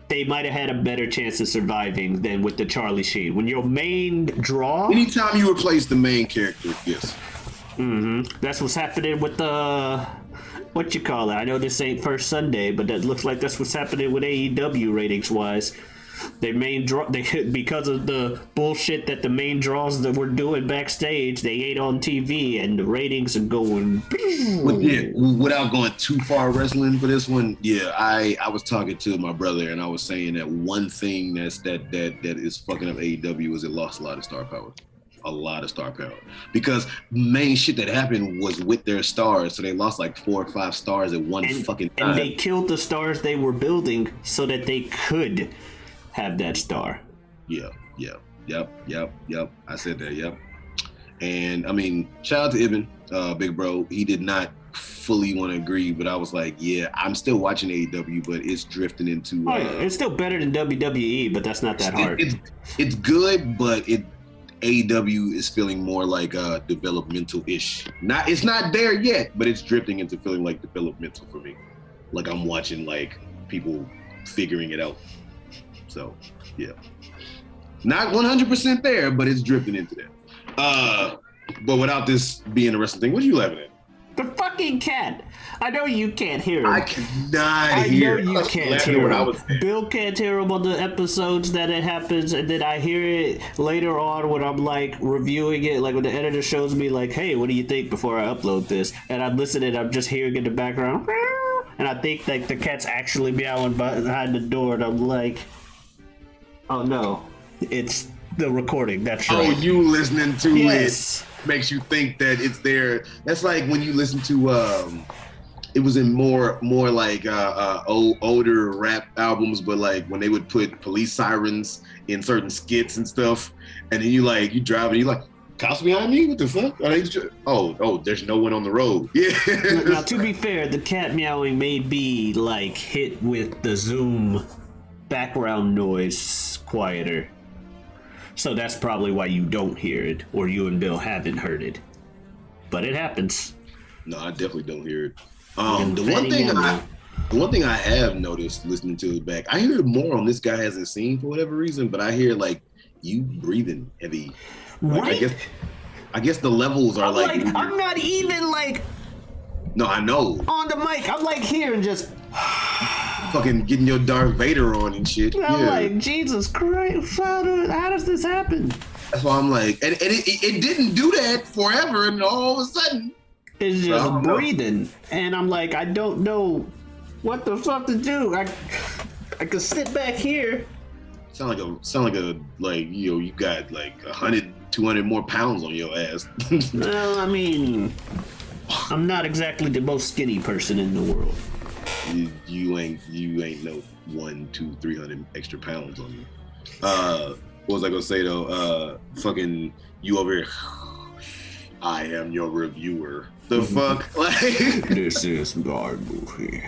they might have had a better chance of surviving than with the Charlie Sheen. When your main draw... Anytime you replace the main character, yes. Mm-hmm. That's what's happening with the... What you call it? I know this ain't First Sunday, but that looks like that's what's happening with AEW ratings-wise. Their main draw, because of the bullshit that the main draws that we're doing backstage, they ain't on TV, and the ratings are going. But yeah, without going too far wrestling for this one, yeah, I was talking to my brother, and I was saying that one thing that is fucking up AEW is it lost a lot of star power. A lot of star power because main shit that happened was with their stars, so they lost like 4 or 5 stars at one fucking time. And they killed the stars they were building so that they could have that star. Yep. I said that. Yep. And I mean, shout out to Ibn, big bro. He did not fully want to agree, but I was like, yeah, I'm still watching AEW, but it's drifting into. It's still better than WWE, but that's not that hard. It's good, but AEW is feeling more like developmental-ish. It's not there yet, but it's drifting into feeling like developmental for me. Like I'm watching like people figuring it out. So, yeah. Not 100% there, but it's drifting into that. But without this being a wrestling thing, what are you laughing at? The fucking cat. I know you can't hear him. I cannot hear him. I know you can't hear him. Bill can't hear him on the episodes that it happens, and then I hear it later on when I'm like reviewing it, like when the editor shows me like, hey, what do you think before I upload this? And I'm listening, I'm just hearing in the background, and I think like the cat's actually meowing behind the door, and I'm like, oh no, it's the recording. That's right. Oh, you listening to it makes you think that it's there. That's like when you listen to it was in more like older rap albums, but like when they would put police sirens in certain skits and stuff, and then you drive and you like, cops behind me? What the fuck? Oh, there's no one on the road. Yeah. Now to be fair, the cat meowing may be like hit with the Zoom background noise quieter. So that's probably why you don't hear it, or you and Bill haven't heard it. But it happens. No, I definitely don't hear it. The one thing I have noticed listening to it back, I hear more on This Guy Hasn't Seen for whatever reason, but I hear like you breathing heavy. Like, right? I guess the levels are like I'm not even like. No, I know. On the mic, I'm like here and just. Fucking getting your Darth Vader on and shit. I'm like, Jesus Christ, how does this happen? That's why I'm like, and it didn't do that forever, and all of a sudden it's just breathing, and I'm like, I don't know what the fuck to do. I could sit back here. Sound like you got like 100, 200 more pounds on your ass. Well, I mean, I'm not exactly the most skinny person in the world. You ain't no 100, 200, 300 extra pounds on you. What was I gonna say though? Fucking you over here. I am your reviewer. The fuck? Like this is our movie.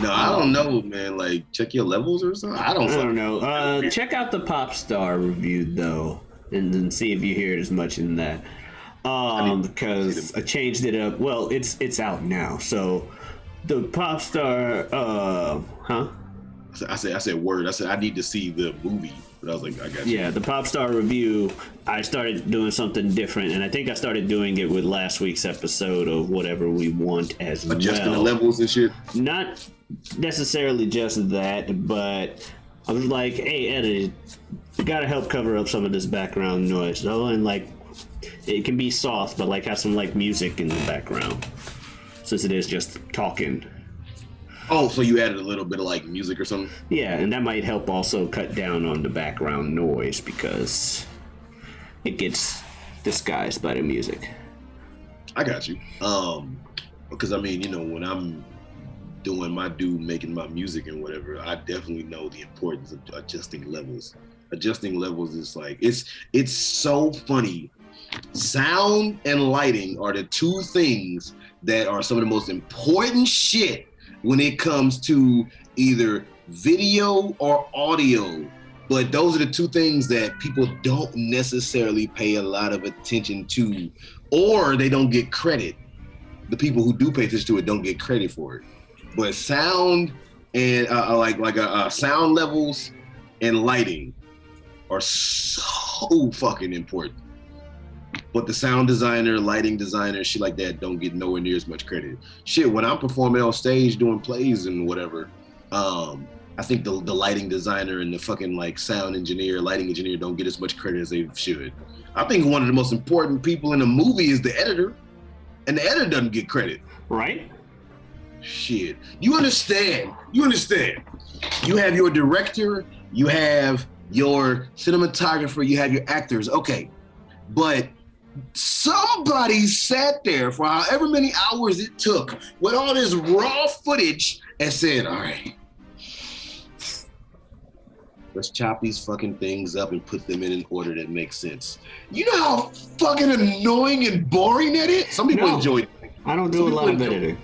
No, I don't know, man. Like, check your levels or something. I don't know. Check out the Popstar review though, and then see if you hear it as much in that. Because I changed it up. Well, it's out now. So the Popstar, I said word. I said I need to see the movie, but I was like, I got you. Yeah, the Popstar review. I started doing something different, and I think I started doing it with last week's episode of Whatever We Want as well. Adjusting the levels and shit. Not necessarily just that, but I was like, hey, edit, you gotta help cover up some of this background noise. Oh, and like, it can be soft, but like have some like music in the background, since it is just talking. Oh, so you added a little bit of like music or something? Yeah, and that might help also cut down on the background noise because it gets disguised by the music. I got you. Because I mean, you know, when I'm doing making my music and whatever, I definitely know the importance of adjusting levels. Adjusting levels is like, it's so funny. Sound and lighting are the two things that are some of the most important shit when it comes to either video or audio. But those are the two things that people don't necessarily pay a lot of attention to, or they don't get credit. The people who do pay attention to it don't get credit for it. But sound and sound levels and lighting are so fucking important. But the sound designer, lighting designer, shit like that don't get nowhere near as much credit. Shit, when I'm performing on stage doing plays and whatever, I think the lighting designer and the fucking like sound engineer, lighting engineer don't get as much credit as they should. I think one of the most important people in a movie is the editor, and the editor doesn't get credit. Right? Shit. You understand. You have your director, you have your cinematographer, you have your actors. Okay. But somebody sat there for however many hours it took with all this raw footage and said, all right, let's chop these fucking things up and put them in an order that makes sense. You know how fucking annoying and boring that is? Some people enjoy it. I don't do a lot of editing.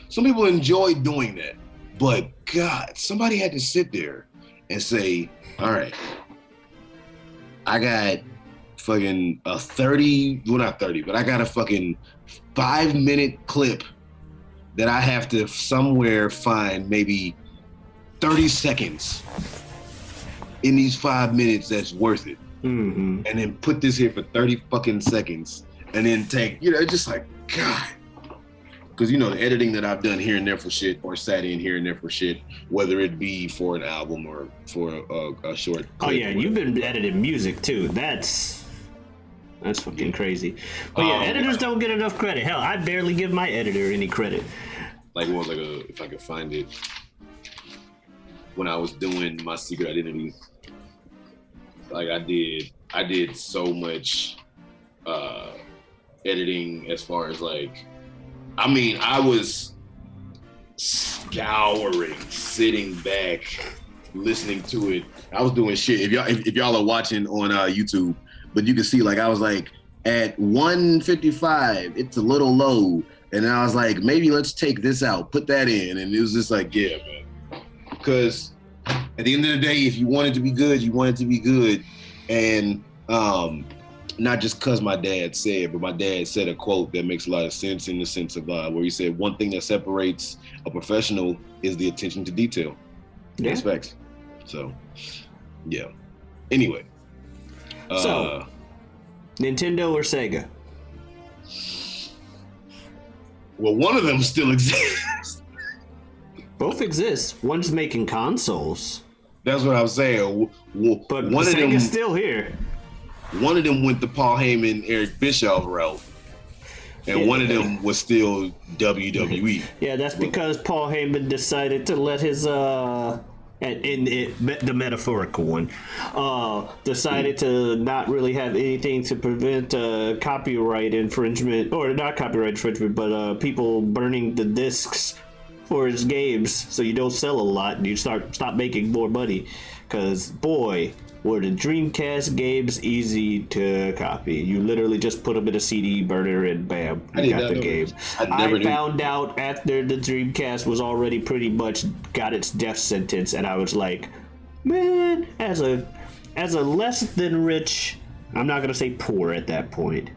Some people enjoy doing that. But God, somebody had to sit there and say, all right, I got fucking a 30, well not 30, but I got a fucking 5-minute clip that I have to somewhere find maybe 30 seconds in these 5 minutes that's worth it. Mm-hmm. And then put this here for 30 fucking seconds and then take, you know, it's just like, God. Because, you know, the editing that I've done here and there for shit or sat in here and there for shit, whether it be for an album or for a short clip. Oh, yeah, you've been editing music, too. That's fucking crazy. But yeah, editors don't get enough credit. Hell, I barely give my editor any credit. Like, what was like if I could find it, when I was doing my secret identity, like I did so much editing as far as like, I mean, I was scouring, sitting back, listening to it. I was doing shit. If y'all are watching on YouTube, but you can see like I was like at 155, it's a little low, and I was like, maybe let's take this out, put that in, and it was just like, yeah, man. Because at the end of the day, if you want it to be good, you want it to be good, and not just because my dad said, but my dad said a quote that makes a lot of sense in the sense of where he said, one thing that separates a professional is the attention to detail. Yeah. That's facts. So, yeah. Anyway. So, Nintendo or Sega? Well, one of them still exists. Both exist. One's making consoles. That's what I was saying. But one of them still here. One of them went the Paul Heyman, Eric Bischoff route, and one of them was still WWE. Yeah, that's because Paul Heyman decided to let his the metaphorical one, decided to not really have anything to prevent copyright infringement, or not copyright infringement, but people burning the discs for his games, so you don't sell a lot and you stop making more money. because boy, were the Dreamcast games easy to copy. You literally just put them in a CD burner and bam, you got the game. I found out after the Dreamcast was already pretty much got its death sentence, and I was like, man, as a less than rich, I'm not gonna say poor at that point,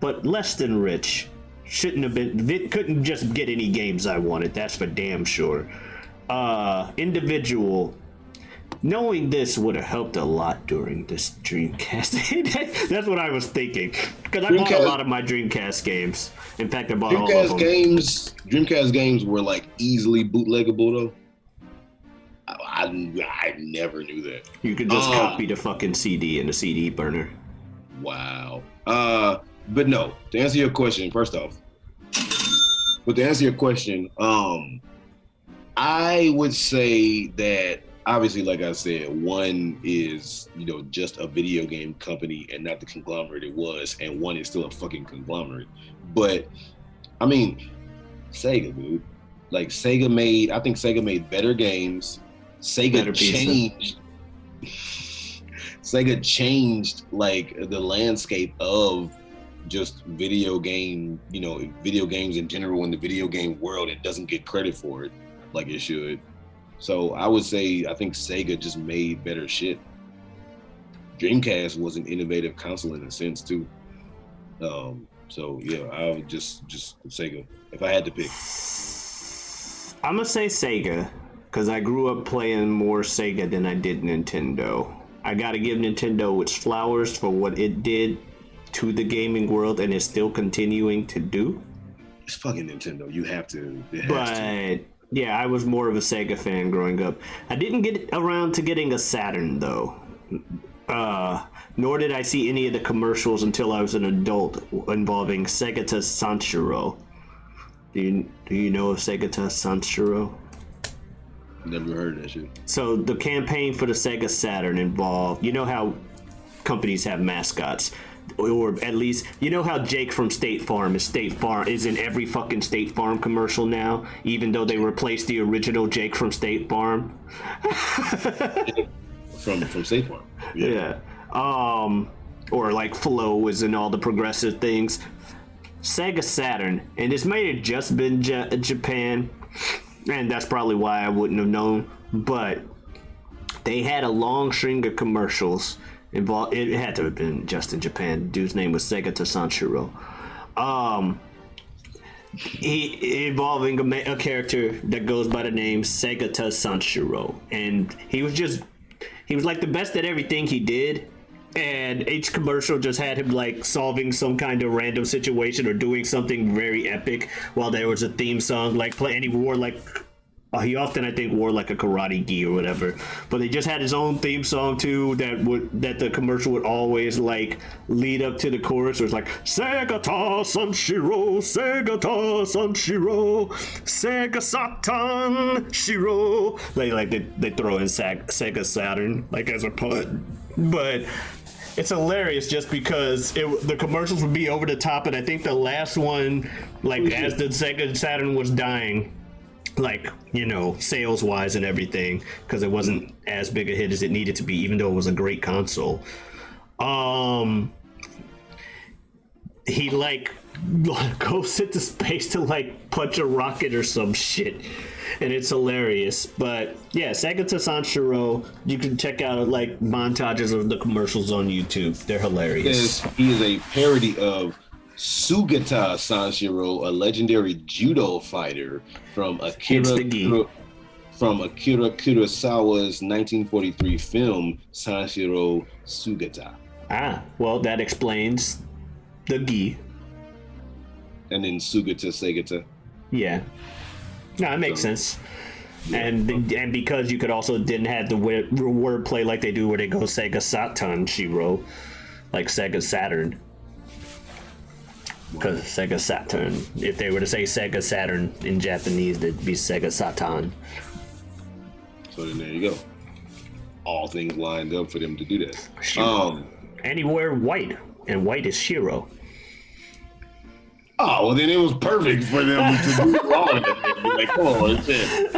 but less than rich, couldn't just get any games I wanted. That's for damn sure. Individual. Knowing this would have helped a lot during this Dreamcast. That's what I was thinking. Because I bought a lot of my Dreamcast games. In fact, I bought all of them. Dreamcast games were like easily bootleggable though. I never knew that. You could just copy the fucking CD in a CD burner. Wow. But no, to answer your question, first off, I would say that obviously, like I said, one is, just a video game company and not the conglomerate it was, and one is still a fucking conglomerate. But I mean, Sega, dude. Like Sega made better games. Sega changed like the landscape of just video games in general in the video game world. It doesn't get credit for it like it should. So I would say I think Sega just made better shit. Dreamcast was an innovative console in a sense too. So yeah, I would just Sega if I had to pick. I'm gonna say Sega because I grew up playing more Sega than I did Nintendo. I gotta give Nintendo its flowers for what it did to the gaming world and is still continuing to do. It's fucking Nintendo. You have to. Yeah, I was more of a Sega fan growing up. I didn't get around to getting a Saturn, though. Nor did I see any of the commercials until I was an adult involving Segata Sanshiro. Do you know of Segata Sanshiro? Never heard of that shit. So the campaign for the Sega Saturn involved, you know how companies have mascots? Or at least, you know how Jake from State Farm is in every fucking State Farm commercial now, even though they replaced the original Jake from State Farm. from State Farm. Yeah. Or like Flo is in all the progressive things. Sega Saturn, and this may have just been Japan, and that's probably why I wouldn't have known, but they had a long string of commercials. It had to have been just in Japan. The dude's name was Segata Sanshiro. He involving a character that goes by the name Segata Sanshiro, and he was like the best at everything he did. And each commercial just had him like solving some kind of random situation or doing something very epic while there was a theme song like play. And he wore like. He often, I think, wore like a karate gi or whatever, but he just had his own theme song too. That the commercial would always like lead up to the chorus. It was like Segata Sanshiro, Segata Sanshiro, Sega Satan Shiro. They throw in Sega Saturn like as a pun, but it's hilarious just because the commercials would be over the top, and I think the last one, like as the Sega Saturn was dying. Like, sales wise and everything, because it wasn't as big a hit as it needed to be, even though it was a great console. He like goes into space to like punch a rocket or some shit, and it's hilarious. But yeah, Segata Sanshiro, you can check out like montages of the commercials on YouTube. They're hilarious. He is a parody of Sugata Sanshiro, a legendary judo fighter from Akira Kurosawa's 1943 film Sanshiro Sugata. Well, that explains the gi. And then Sugata Segata. Yeah. No, it makes sense. Yeah. And because you could also didn't have the word play like they do where they go Sega Satan Shiro, like Sega Saturn. Because Sega Saturn, if they were to say Sega Saturn in Japanese, it'd be Sega Satan. So then there you go. All things lined up for them to do that. And he wore white, and white is Shiro. Oh, well then it was perfect for them to do all of it. Like, come on, shit.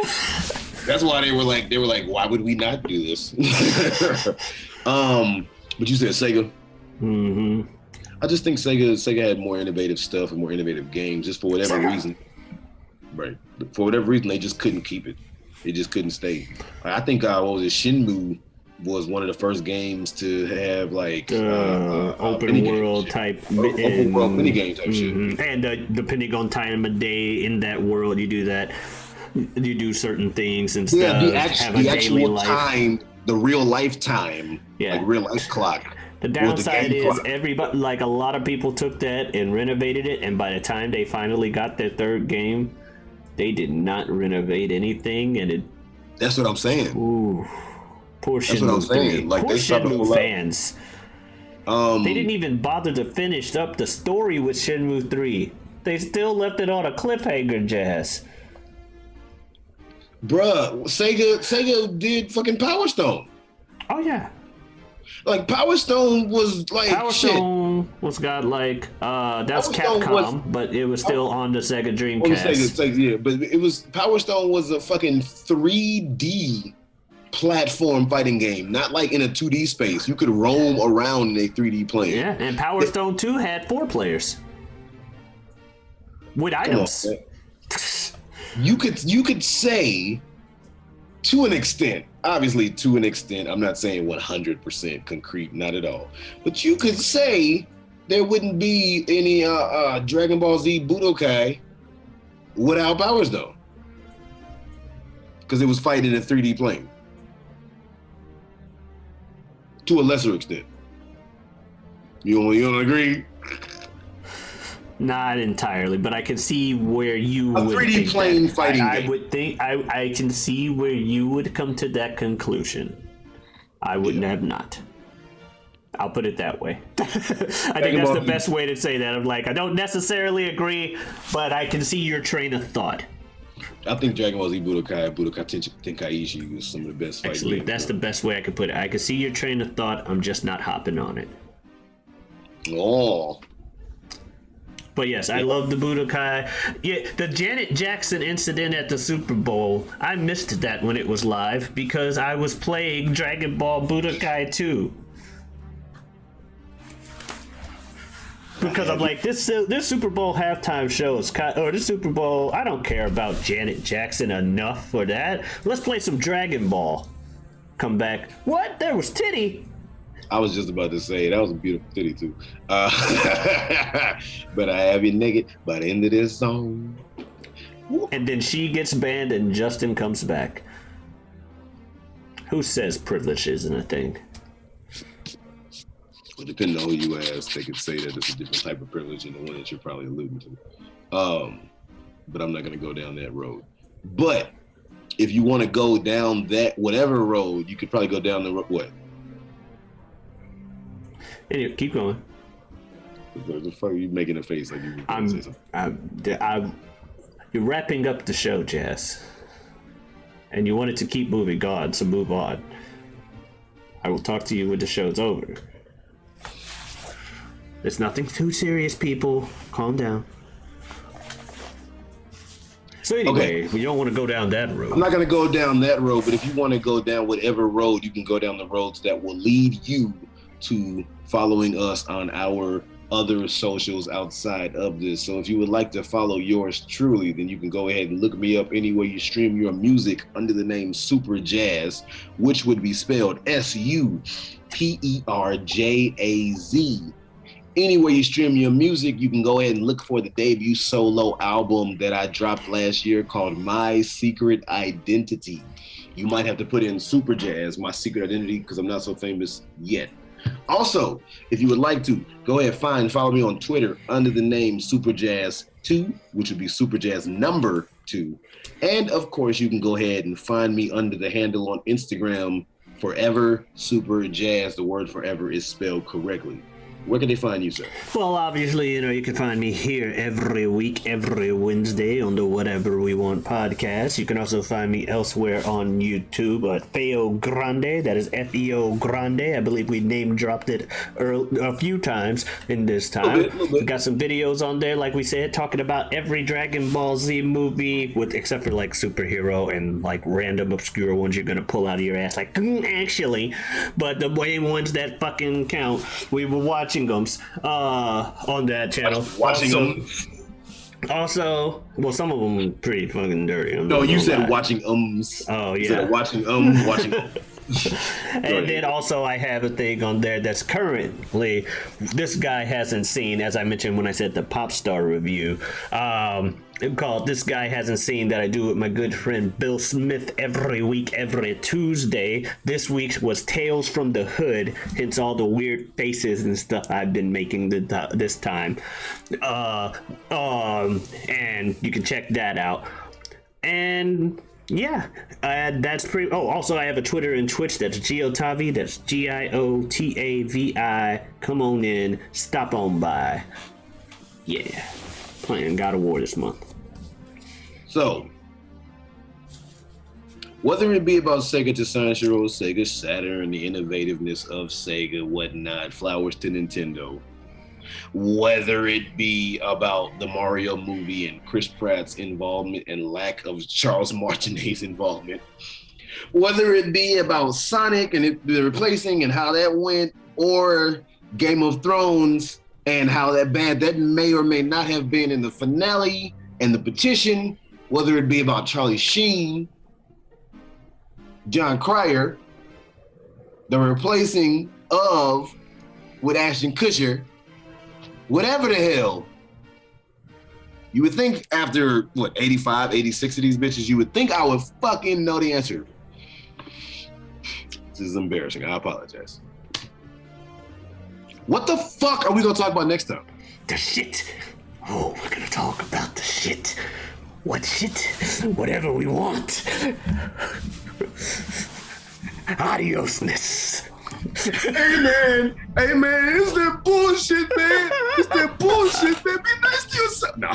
That's why they were like, why would we not do this? But you said Sega. Mm-hmm. I just think Sega had more innovative stuff and more innovative games, just for whatever reason. Right. For whatever reason, they just couldn't keep it. They just couldn't stay. I think what was it? Shenmue was one of the first games to have like open world type, open world mini game type shit. And depending on time of day in that world, you do that. You do certain things and stuff. Yeah, the actual life. time, the real life time, like real life clock. The downside is everybody, like a lot of people took that and renovated it, and by the time they finally got their third game, they did not renovate anything, and it. That's what I'm saying. Ooh, poor Shenmue. That's what I'm saying. Like poor Shenmue fans. They didn't even bother to finish up the story with Shenmue 3. They still left it on a cliffhanger, Jazz. Bruh, Sega did fucking Power Stone. Oh yeah. Like Power Stone was like Power Stone was got like that's Capcom, but it was still on the Sega Dreamcast. Yeah, but it was Power Stone was a fucking 3D platform fighting game, not like in a 2D space. You could roam around in a 3D plane. Yeah, and Power Stone 2 had 4 players with items. You could say, to an extent, obviously to an extent, I'm not saying 100% concrete, not at all, but you could say there wouldn't be any Dragon Ball Z Budokai without Power Stone, because it was fighting in a 3D plane, to a lesser extent. You don't agree? Not entirely, but I can see where you would 3D plane fighting game. I would think I can see where you would come to that conclusion. I wouldn't have not. I'll put it that way. I think that's the best way to say that. I'm like, I don't necessarily agree, but I can see your train of thought. I think Dragon Ball Z Budokai Tenkaichi was some of the best fighting Actually, games. that's the best way I could put it. I can see your train of thought. I'm just not hopping on it. Oh. But yes, I love the Budokai. Yeah, the Janet Jackson incident at the Super Bowl, I missed that when it was live because I was playing Dragon Ball Budokai 2. Because I'm like, this Super Bowl halftime show is or this Super Bowl, I don't care about Janet Jackson enough for that. Let's play some Dragon Ball. Come back. What? There was titty. I was just about to say that was a beautiful titty too. But I have you naked by the end of this song. And then she gets banned and Justin comes back. Who says privilege isn't a thing? Well, depending on who you ask, they could say that it's a different type of privilege than the one that you're probably alluding to. But I'm not going to go down that road. But if you want to go down that whatever road, you could probably go down the road. What? Anyway, keep going. The fuck are you making a face like you were say something? You're wrapping up the show, Jazz. And you want it to keep moving on, so move on. I will talk to you when the show's over. It's nothing too serious, people. Calm down. So anyway, we don't want to go down that road. I'm not going to go down that road, but if you want to go down whatever road, you can go down the roads that will lead you to following us on our other socials outside of this. So if you would like to follow yours truly, then you can go ahead and look me up anywhere you stream your music under the name Superjaz, which would be spelled SUPERJAZ. Anywhere you stream your music, you can go ahead and look for the debut solo album that I dropped last year called My Secret Identity. You might have to put in Superjaz, My Secret Identity, because I'm not so famous yet. Also, if you would like to, go ahead and follow me on Twitter under the name Superjaz2, which would be Superjaz number 2. And of course, you can go ahead and find me under the handle on Instagram, Forever Superjaz. The word forever is spelled correctly. Where can they find you, sir? Well, obviously, you can find me here every week, every Wednesday on the Whatever We Want podcast. You can also find me elsewhere on YouTube at feogrande. That is Feo Grande. I believe we name dropped it a few times in this time. Little bit. We got some videos on there, like we said, talking about every Dragon Ball Z movie, except for like superhero and like random obscure ones you're gonna pull out of your ass, like actually. But the main ones that fucking count, we were watching them on that channel. Watching them. Also, well, some of them are pretty fucking dirty. No, you said watching Oh, yeah. You said watching And then also I have a thing on there that's currently, this guy hasn't seen, as I mentioned when I said the pop star review, called This Guy Hasn't Seen, that I do with my good friend Bill Smith every week, every Tuesday. This week was Tales from the Hood, hence all the weird faces and stuff I've been making this time. And you can check that out. And yeah, that's pretty. Oh, also I have a Twitter and Twitch. That's Giotavi. That's Giotavi. Come on in, stop on by. Yeah, playing God of War this month. So, whether it be about Sega to Sanshiro, Sega Saturn, the innovativeness of Sega, whatnot, flowers to Nintendo. Whether it be about the Mario movie and Chris Pratt's involvement and lack of Charles Martinet's involvement, whether it be about Sonic and the replacing and how that went, or Game of Thrones and how that may or may not have been in the finale and the petition, whether it be about Charlie Sheen, John Cryer, the replacing of with Ashton Kutcher, whatever the hell, you would think after, 85, 86 of these bitches, you would think I would fucking know the answer. This is embarrassing. I apologize. What the fuck are we going to talk about next time? The shit. Oh, we're going to talk about the shit. What shit? Whatever we want. Adiosness. Hey man, it's that bullshit, man. It's that bullshit, man. Be nice to yourself. No.